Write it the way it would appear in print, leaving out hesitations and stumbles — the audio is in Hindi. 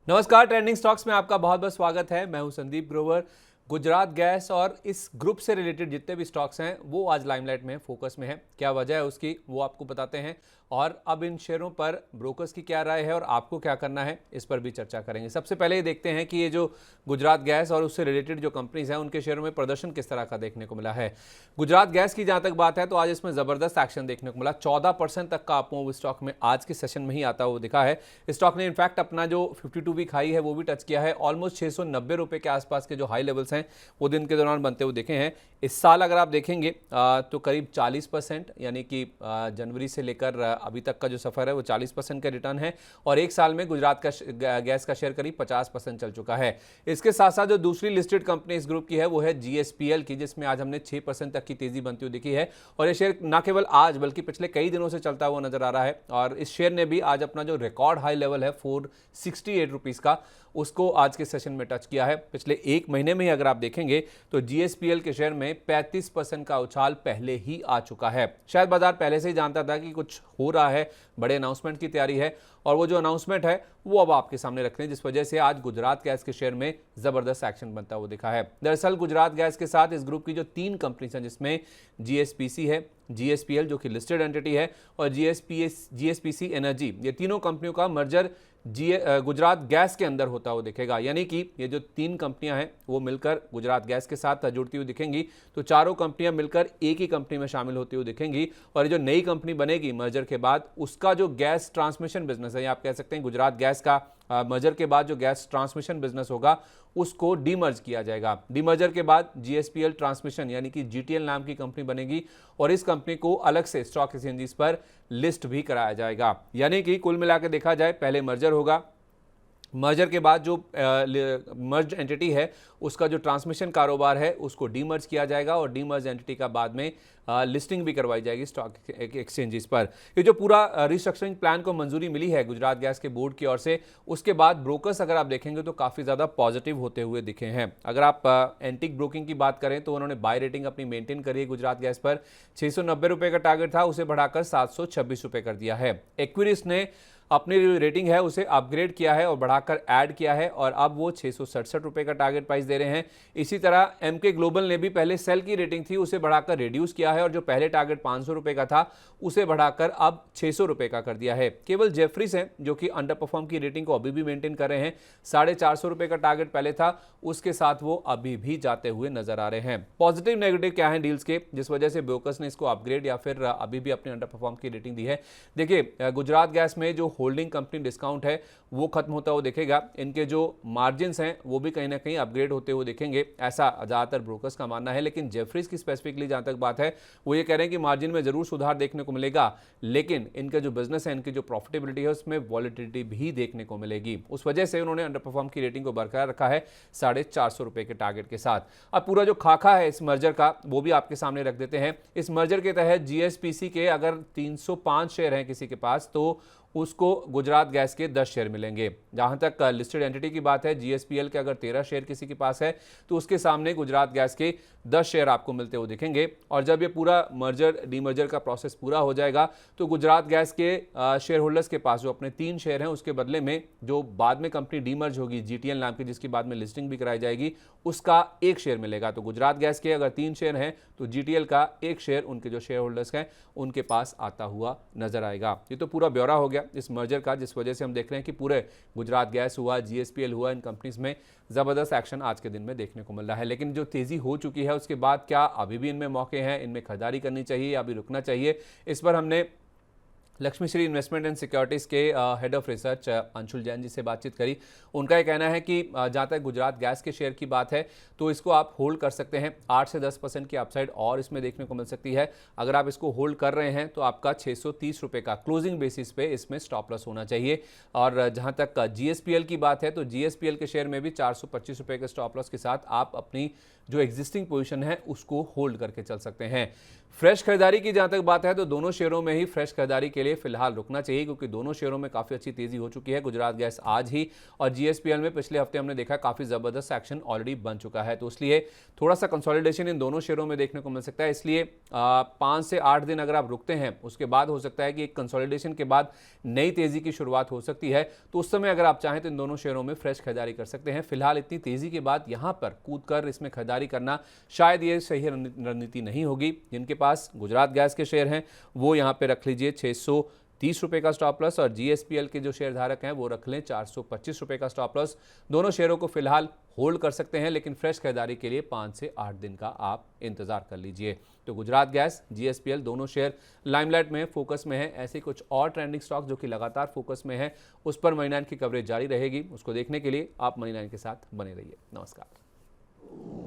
नमस्कार, ट्रेंडिंग स्टॉक्स में आपका बहुत बहुत स्वागत है। मैं हूं संदीप ग्रोवर। गुजरात गैस और इस ग्रुप से रिलेटेड जितने भी स्टॉक्स हैं वो आज लाइमलाइट में फोकस में है। क्या वजह है उसकी वो आपको बताते हैं और अब इन शेयरों पर ब्रोकर्स की क्या राय है और आपको क्या करना है इस पर भी चर्चा करेंगे। सबसे पहले ये देखते हैं कि ये जो गुजरात गैस और उससे रिलेटेड जो कंपनीज हैं उनके शेयरों में प्रदर्शन किस तरह का देखने को मिला है। गुजरात गैस की जहां तक बात है तो आज इसमें जबरदस्त एक्शन देखने को मिला। 14% तक का अपमूव स्टॉक में आज के सेशन में ही आता हुआ दिखा है। स्टॉक ने इनफैक्ट अपना जो 52 वीक हाई है वो भी टच किया है। ऑलमोस्ट 690 रुपए के आसपास के जो हाई लेवल्स हैं वो दिन के दौरान बनते हुए दिखे हैं। इस साल अगर आप देखेंगे तो करीब 40% यानी कि जनवरी से लेकर अभी तक का जो सफर है वो 40% का रिटर्न है और एक साल में गुजरात का गैस का शेयर करीब 50% चल चुका है। इसके साथ साथ जो दूसरी लिस्टेड कंपनी इस ग्रुप की है वो है जीएसपीएल की, जिसमें आज हमने 6% तक की तेजी बनती हुई दिखी है और ये शेयर न केवल आज बल्कि पिछले कई दिनों से चलता हुआ नजर आ रहा है। और इस शेयर ने भी आज अपना जो रिकॉर्ड हाई लेवल है 468 रुपीज का उसको आज के सेशन में टच किया है। पिछले एक महीने में ही अगर आप देखेंगे तो जीएसपीएल के शेयर में 35% का उछाल पहले ही आ चुका है। शायद बाजार पहले से ही जानता था कि कुछ हो रहा है, बड़े अनाउंसमेंट की तैयारी है और वो जो अनाउंसमेंट है वो अब आपके सामने रखते हैं, जिस वजह से आज गुजरात गैस के शेयर में जबरदस्त एक्शन बनता हुआ दिखा है। दरअसल गुजरात गैस के साथ इस ग्रुप की जो 3 कंपनीज हैं जिसमें जीएसपीसी है, जीएसपीएल जो कि लिस्टेड एंटिटी है और जीएसपीसी एनर्जी, ये तीनों कंपनियों का मर्जर गुजरात गैस के अंदर होता हुआ दिखेगा। यानी कि ये जो 3 कंपनियां हैं वो मिलकर गुजरात गैस के साथ जुड़ती हुई दिखेंगी तो चारों कंपनियां मिलकर एक ही कंपनी में शामिल होती हुई दिखेंगी और ये जो नई कंपनी बनेगी मर्जर के बाद उसका जो गैस ट्रांसमिशन बिजनेस है, या आप कह सकते हैं गुजरात गैस का मर्जर के बाद जो गैस ट्रांसमिशन बिजनेस होगा उसको डीमर्ज किया जाएगा। डीमर्जर के बाद जीएसपीएल ट्रांसमिशन यानी कि जीटीएल नाम की कंपनी बनेगी और इस कंपनी को अलग से स्टॉक एक्सचेंजेस पर लिस्ट भी कराया जाएगा। यानी कि कुल मिलाकर देखा जाए पहले मर्जर होगा, मर्जर के बाद जो मर्ज एंटिटी है उसका जो ट्रांसमिशन कारोबार है उसको डीमर्ज किया जाएगा और डीमर्ज एंटिटी का बाद में लिस्टिंग भी करवाई जाएगी स्टॉक एक्सचेंजेस पर। ये जो पूरा रिस्ट्रक्चरिंग प्लान को मंजूरी मिली है गुजरात गैस के बोर्ड की ओर से, उसके बाद ब्रोकर्स अगर आप देखेंगे तो काफ़ी ज़्यादा पॉजिटिव होते हुए दिखे हैं। अगर आप एंटिक ब्रोकिंग की बात करें तो उन्होंने बाय रेटिंग अपनी मेंटेन करी है गुजरात गैस पर। 690 रुपये का टारगेट था उसे बढ़ाकर 726 रुपये कर दिया है। एक्विरिस ने अपनी जो रेटिंग है उसे अपग्रेड किया है और बढ़ाकर ऐड किया है और अब वो 667 रुपये का टारगेट प्राइस दे रहे हैं। इसी तरह एमके ग्लोबल ने भी पहले सेल की रेटिंग थी उसे बढ़ाकर रिड्यूस किया है और जो पहले टारगेट 500 रुपये का था उसे बढ़ाकर अब 600 रुपये का कर दिया है। केवल जेफरीज हैं जो कि अंडर परफॉर्म की रेटिंग को अभी भी मेंटेन कर रहे हैं। 450 रुपये का टारगेट पहले था, उसके साथ वो अभी भी जाते हुए नजर आ रहे हैं। पॉजिटिव नेगेटिव क्या है डील्स के जिस वजह से ब्रोकर्स ने इसको अपग्रेड या फिर अभी भी अपने अंडर परफॉर्म की रेटिंग दी है। देखिए गुजरात गैस में जो होल्डिंग कंपनी डिस्काउंट है वो खत्म होता हुआ दिखेगा। इनके जो मार्जिन्स हैं वो भी कहीं ना कहीं अपग्रेड होते हुए दिखेंगे, ऐसा ज्यादातर ब्रोकर्स का मानना है। लेकिन जेफरीज की स्पेसिफिकली जहां तक बात है वो ये कह रहे हैं कि मार्जिन में जरूर सुधार देखने को मिलेगा, लेकिन इनका जो बिजनेस है, इनकी जो प्रॉफिटेबिलिटी है उसमें वॉलिटिलिटी भी देखने को मिलेगी। उस वजह से उन्होंने अंडर परफॉर्म की रेटिंग को बरकरार रखा है 450 रुपए के टारगेट के साथ। अब पूरा जो खाका है इस मर्जर का वो भी आपके सामने रख देते हैं। इस मर्जर के तहत जीएसपीसी के अगर 305 शेयर हैं किसी के पास तो उसको गुजरात गैस के 10 शेयर मिलेंगे। जहां तक लिस्टेड एंटिटी की बात है, जीएसपीएल के अगर 13 शेयर किसी के पास है तो उसके सामने गुजरात गैस के 10 शेयर आपको मिलते हुए दिखेंगे। और जब ये पूरा मर्जर डीमर्जर का प्रोसेस पूरा हो जाएगा तो गुजरात गैस के शेयर होल्डर्स के पास जो अपने 3 शेयर हैं उसके बदले में जो बाद में कंपनी डीमर्ज होगी जीटीएल नाम की, जिसकी बाद में लिस्टिंग भी कराई जाएगी, उसका 1 शेयर मिलेगा। तो गुजरात गैस के अगर 3 शेयर हैं तो जीटीएल का 1 शेयर उनके जो शेयर होल्डर्स हैं उनके पास आता हुआ नजर आएगा। ये तो पूरा ब्यौरा हो गया इस मर्जर का, जिस वजह से हम देख रहे हैं कि पूरे गुजरात गैस हुआ, जीएसपीएल हुआ, इन कंपनीज में जबरदस्त एक्शन आज के दिन में देखने को मिल रहा है। लेकिन जो तेजी हो चुकी है उसके बाद क्या अभी भी इनमें मौके हैं, इनमें खरीदारी करनी चाहिए या अभी रुकना चाहिए, इस पर हमने Lakshmi Shri investment and securities के head of research Anshul Jain ji से बातचीत करी। उनका ये कहना है कि जहाँ तक गुजरात गैस के शेयर की बात है तो इसको आप होल्ड कर सकते हैं। 8 से 10% की अपसाइड और इसमें देखने को मिल सकती है। अगर आप इसको होल्ड कर रहे हैं तो आपका 630 रुपये का क्लोजिंग बेसिस पे इसमें स्टॉप लॉस होना चाहिए। और जहाँ तक जीएसपीएल की बात है तो जीएसपीएल के शेयर में भी 425 रुपये के स्टॉप लॉस के साथ आप अपनी जो एग्जिस्टिंग पोजीशन है उसको होल्ड करके चल सकते हैं। फ्रेश खरीदारी की जहां तक बात है तो दोनों शेयरों में ही फ्रेश खरीदारी के लिए फिलहाल रुकना चाहिए, क्योंकि दोनों शेयरों में काफी अच्छी तेजी हो चुकी है। गुजरात गैस आज ही और जीएसपीएल में पिछले हफ्ते हमने देखा काफी जबरदस्त एक्शन ऑलरेडी बन चुका है, तो इसलिए थोड़ा सा कंसोलिडेशन इन दोनों शेयरों में देखने को मिल सकता है। इसलिए 5 से 8 दिन अगर आप रुकते हैं, उसके बाद हो सकता है कि एक कंसोलिडेशन के बाद नई तेजी की शुरुआत हो सकती है, तो उस समय अगर आप चाहें तो इन दोनों शेयरों में फ्रेश खरीदारी कर सकते हैं। फिलहाल इतनी तेजी के बाद यहां पर कूदकर इसमें खरीदारी करना शायद ये सही रणनीति नहीं होगी। जिनके पास गुजरात गैस के शेयर हैं वो यहां पे रख लीजिए 630 रुपए का स्टॉप लॉस, और जीएसपीएल के जो शेयर धारक हैं वो रख लें 425 रुपए का स्टॉप लॉस। दोनों शेयरों को फिलहाल होल्ड कर सकते हैं, लेकिन फ्रेश खरीदारी के लिए 5 से 8 दिन का आप इंतजार कर लीजिए। तो गुजरात गैस, जीएसपीएल दोनों शेयर लाइमलाइट में फोकस में है। ऐसे कुछ और ट्रेंडिंग स्टॉक जो कि लगातार फोकस में है, उस पर मनी 9 की कवरेज जारी रहेगी। उसको देखने के लिए आप मनी 9 के साथ बने रहिए। नमस्कार।